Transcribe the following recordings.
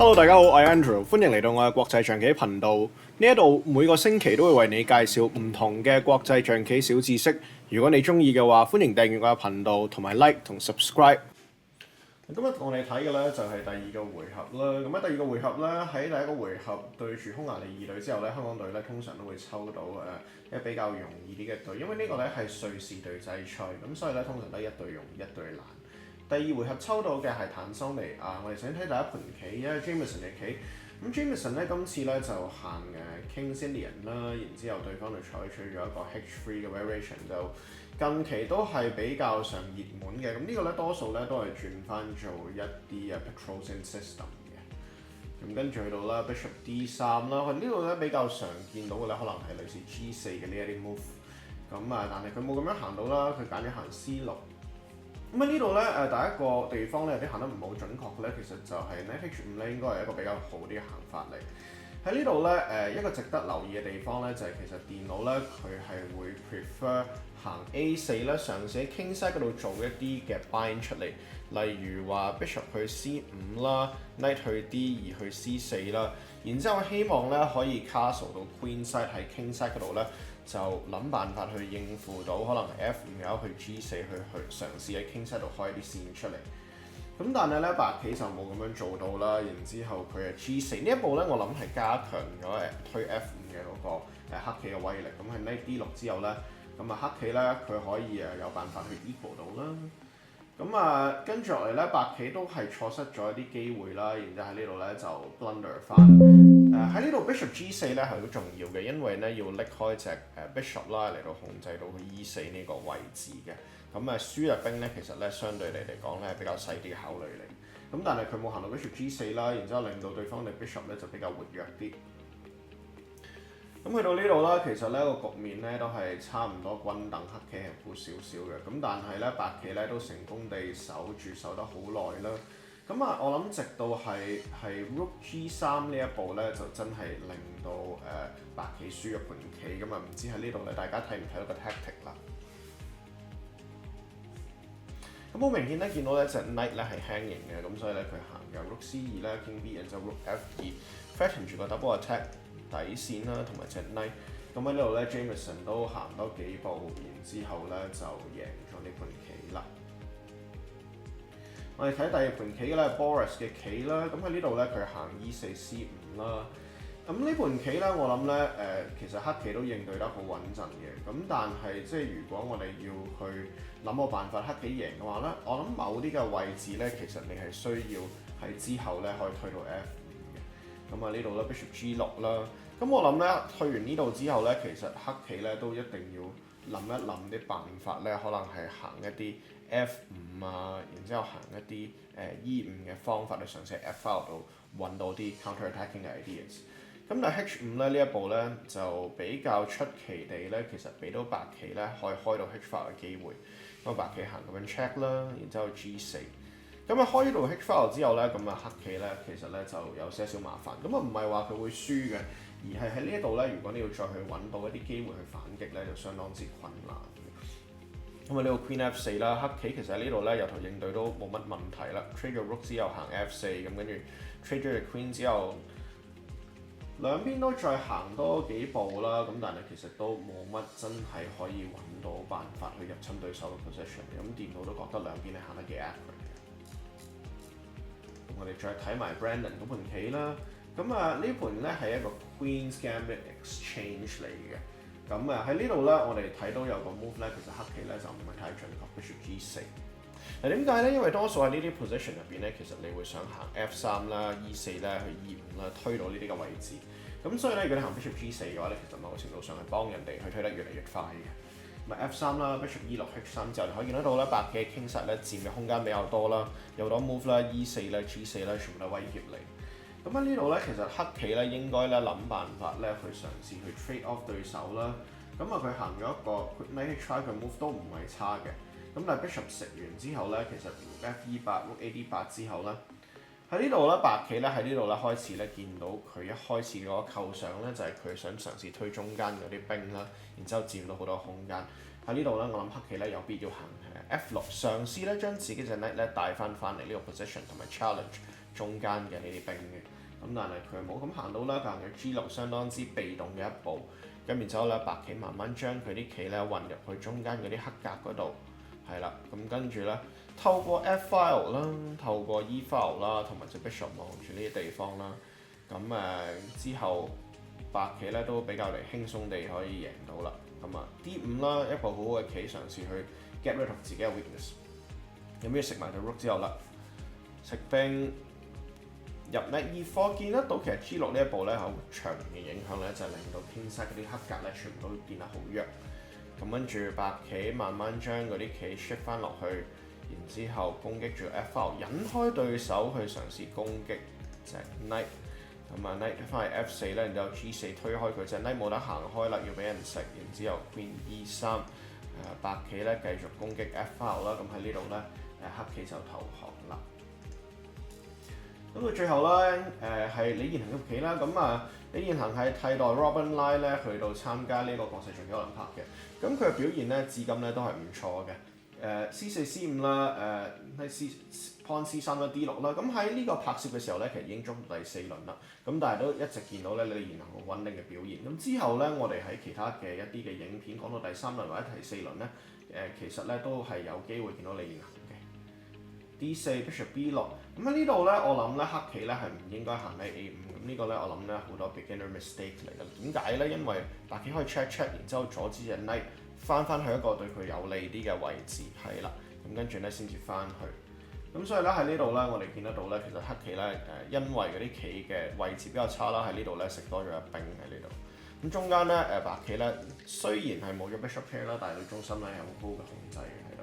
Hello，大家好，我係 Andrew，歡迎嚟到我嘅國際象棋頻道。呢一度每個星期都會為你介紹唔同嘅國際象棋小知識。如果你中意嘅話，歡迎訂閱我嘅頻道同埋 Like 同 Subscribe。今日我哋睇嘅咧就係第二個回合啦。咁喺第二個回合咧，喺第一個回合對住匈牙利二隊之後咧，香港隊咧通常都會抽到一比較容易啲嘅隊，因為呢個咧係瑞士對制賽，咁所以咧通常都係一隊容易一隊難。第二回合抽到嘅係坦桑尼亞，我哋想睇第一盤棋，因為 Jameson 嘅棋。咁 Jameson 咧今次咧就行King's Indian 啦，然之後對方就採取咗一個 H3 嘅 variation， 就近期都係比較上熱門嘅。咁呢個咧多數咧都係轉翻做一啲Petrosian system 嘅。咁跟住去到啦 Bishop D3 啦，呢度咧比較常見到嘅咧可能係類似 G4 嘅呢一啲 move。咁但係佢冇咁樣行到啦，佢揀咗行 C6。咁呢度咧第一個地方咧有啲行得唔好準確嘅咧，其實就係 Knight H5咧應該係一個比較好啲嘅行法嚟。喺呢度咧一個值得留意嘅地方咧就係其實電腦咧佢係會 prefer 行 A4 咧，嘗試喺 King side 嗰度做一啲嘅 bind 出嚟，例如話 Bishop 去 C5 啦 ，Knight 去 D2 去 C4 啦，然之後希望咧可以 castle 到 Queen side 喺 King side 嗰度咧。就諗辦法去應付到可能 F5 有去 G4 去嘗試喺 King side 度開啲線出嚟。咁但係咧白棋就冇咁樣做到啦。然之後佢係 G4 呢一步咧，我諗係加強咗推 F5 嘅嗰個黑棋嘅威力。咁喺 Knight D6 之後咧，咁黑棋咧佢可以有辦法去 equal 到啦。咁跟住落嚟咧，白棋都係錯失咗一啲機會啦，然之後喺呢度咧就 blunder 翻。喺呢度 Bishop G4 咧係好重要嘅，因為咧要拎開隻Bishop 啦嚟到控制到佢 E4 呢個位置嘅。咁輸入兵咧其實咧相對嚟講咧係比較細啲嘅考慮嚟。咁但係佢冇行到 Bishop G4 啦，然之後令到對方嘅 Bishop 咧就比較活躍啲。咁去到呢度啦，其實咧個局面咧都係差唔多均等，黑棋係好少少嘅。咁但係咧白棋咧都成功地守得好耐啦。咁我諗直到係 Rook G3 呢一步咧，就真係令到白棋輸咗盤棋。咁唔知喺呢度咧，大家睇唔睇到個 tactic 啦？咁好明顯咧，見到咧隻 Knight 咧係 hanging 嘅，咁所以咧佢行嘅 Rook C2 啦 ，King B， 然之後 Rook F2， threaten 住個 double attack 底線啦，同埋隻 Knight。咁喺呢度咧 ，Jameson 都行多幾步，然之後咧就贏咗呢盤棋啦。我哋睇第二盤棋嘅咧 ，Boris 嘅棋啦。咁喺呢度咧，佢行 E4 C5 啦。咁呢盤棋咧，我諗咧其實黑棋都應對得好穩陣嘅。咁但係即係如果我哋要去諗個辦法黑棋贏嘅話咧，我諗某啲嘅位置咧，其實你係需要喺之後咧可以推到 F5 嘅。咁呢度咧 Bishop G6 啦。咁我諗咧退完呢度之後咧，其實黑棋咧都一定要諗一諗啲辦法咧，可能係行一啲 F5 然之後行一啲E5 嘅方法去嘗試喺 F file 度揾到啲 counter-attacking 嘅 ideas。咁但係 H5 咧呢一步咧就比較出奇地咧，其實俾到白棋咧可以開到 H file 嘅機會。咁白棋行咁樣 check 啦，然之後 G4。咁開呢度 H file 之後咧，咁黑棋咧其實咧就有些少麻煩。咁唔係話佢會輸嘅，而係喺呢一度咧，如果你要再去揾到一啲機會去反擊咧，就相當之困難。咁呢個 Queen F4 啦，黑棋其實喺呢度咧由頭應對都冇乜問題啦。trade 咗 Rook 之後行 F4，咁跟住 trade 咗 Queen 之後，兩邊都再行多幾步啦。咁但係其實都冇乜真係可以揾到辦法去入侵對手嘅 position。咁電腦都覺得兩邊係行得幾 accurate 嘅。咁我哋再睇埋 Brandon 嗰盤棋啦。咁呢盤咧係一個 Queen's Gambit Exchange 嚟嘅。咁喺呢度咧，我哋睇到有個 move 咧，其實黑棋咧就唔係太準確 ，Bishop G4。嗱點解咧？因為多數喺呢啲 position 入邊咧，其實你會想行 F3 啦、E4 咧去 E5 啦，推到呢啲嘅位置。咁所以咧，如果你行 Bishop G4 嘅話咧，其實某程度上係幫人哋去推得越嚟越快嘅。咁F3 啦 ，Bishop E6 H3 之後，你可以見得到咧，白棋 King side 咧佔嘅空間比較多啦，有好多 move 啦、E4 啦、G4 啦，全部都係威脅你。咁喺呢度咧，其實黑棋咧應該咧諗辦法咧去嘗試去 trade off 對手啦。咁佢行咗一個 Knight try 佢 move 都唔係差嘅。咁但係 Bishop 食完之後咧，其實 F-E8、A-D8 之後咧，喺呢度咧白棋咧喺呢度咧開始咧見到佢一開始嗰個構想咧就係佢想嘗試推中間嗰啲兵啦，然之後佔到好多空間。喺呢度咧，我諗黑棋咧有必要行F6，嘗試咧將自己隻 Knight 咧帶翻嚟呢個 position 同埋 challenge 中間嘅呢啲兵嘅。咁但係佢冇咁行到啦，佢行嘅 G6相當之被動嘅一步。咁然之後咧，白棋慢慢將佢啲棋咧混入去中間嗰啲黑格嗰度，係啦。咁跟住咧，透過 F file 啦，透過 E file 啦，同埋隻 Bishop 望住呢啲地方啦。咁之後白棋咧都比較嚟輕鬆地可以贏到啦。咁D5啦，一部好好嘅棋，嘗試去 get rid of 自己嘅 weakness。咁跟住食埋隻 rook 之後啦，食兵入 knight E4，見得到其實 G6 呢一步咧好長遠嘅影響咧，就係令到 king side 嗰啲黑格咧全部都變得好弱。咁跟住白棋慢慢將嗰啲棋 shift 翻落去，然之後攻擊住 F file，引開對手去嘗試攻擊隻 knight。knight 翻嚟 F4 咧，然之後 G4 推開佢，隻 knight 冇得行開啦，要俾人食。然之後 Queen E3，白棋咧繼續攻擊 F file 啦。咁喺呢度咧，黑棋就投降啦。咁到最後咧，係李彥恒嘅棋啦。李彥恒係替代 Robin Lai 咧去到參加呢個國際象棋奧林匹克嘅。咁佢嘅表現咧，至今咧都係唔錯嘅。C4 C5 啦，Pawn C3 啦 D6 啦。咁喺呢個拍攝嘅時候咧，其實已經捉到第4輪啦。咁但係都一直見到咧李彥恒好穩定嘅表現。咁之後咧，我哋喺其他嘅一啲嘅影片講到第3輪或者第4輪咧，其實咧都係有機會見到李彥恒嘅。D4 Bishop B6。咁喺呢度咧，我諗咧黑棋咧係唔應該行喺 A5。咁呢個咧我諗咧好多 beginner mistake 嚟嘅。點解咧？因為白棋可以 check，然之後阻止隻 knight 翻去一個對佢有利啲嘅位置，係啦。咁跟住咧先至翻去。咁所以咧喺呢度咧，我哋見得到咧，其實黑棋咧因為嗰啲棋嘅位置比較差啦，喺呢度咧食多咗一兵喺呢度。咁中間咧白棋咧雖然係冇咗 Bishop pair 啦，但係佢中心咧有好高嘅控制嘅喺度。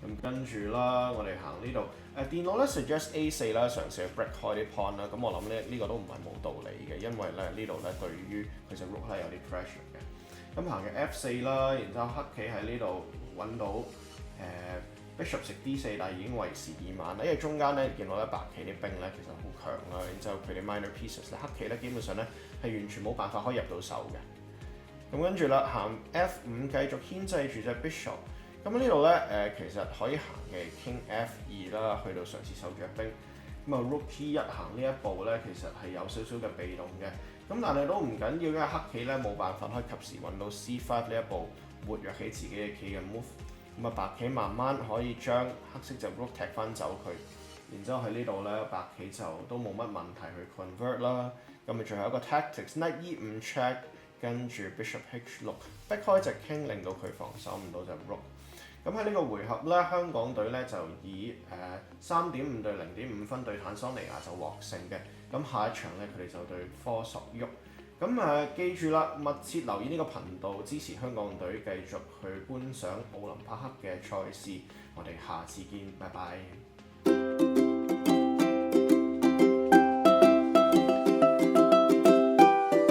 咁跟住啦，我哋行呢度電腦咧 suggest A4 啦，嘗試去 break 開啲 pawn 啦。咁我諗咧呢個都唔係冇道理嘅，因為咧呢度咧對於佢隻 rook 係有啲 pressure 嘅。咁行嘅 F4 啦，然之後黑棋喺呢度揾到Bishop 食 D4，但係已經為時已晚啦。因為中間咧見到咧白棋啲兵咧其實好強啦，然之後佢哋 minor pieces 咧黑棋咧基本上咧係完全冇辦法可以入到手嘅。咁跟住啦，行 F5 繼續牽制住隻 Bishop。咁呢度咧其實可以行嘅 King F2 啦，去到嘗試守住一兵。Rook G1 行呢一步咧，其實係有少少嘅被動嘅。咁但係都唔緊要，因為黑棋咧冇辦法可以及時揾到 C5 呢一步活躍起自己嘅棋嘅 move。白棋慢慢可以將黑色隻 rook 踢翻走佢，然之後喺呢度咧白棋就都冇乜問題去 convert 啦。咁最後一個 tactics Knight E5 check， 跟住 Bishop H6 逼開隻 king， 令到佢防守唔到隻 rook。咁喺呢個回合咧，香港隊咧就以3.5對0.5分對坦桑尼亞就獲勝嘅。咁下一場咧，佢哋就對科索沃。咁記住啦，密切留意呢個頻道，支持香港隊繼續去觀賞奧林匹克嘅賽事。我哋下次見，拜拜。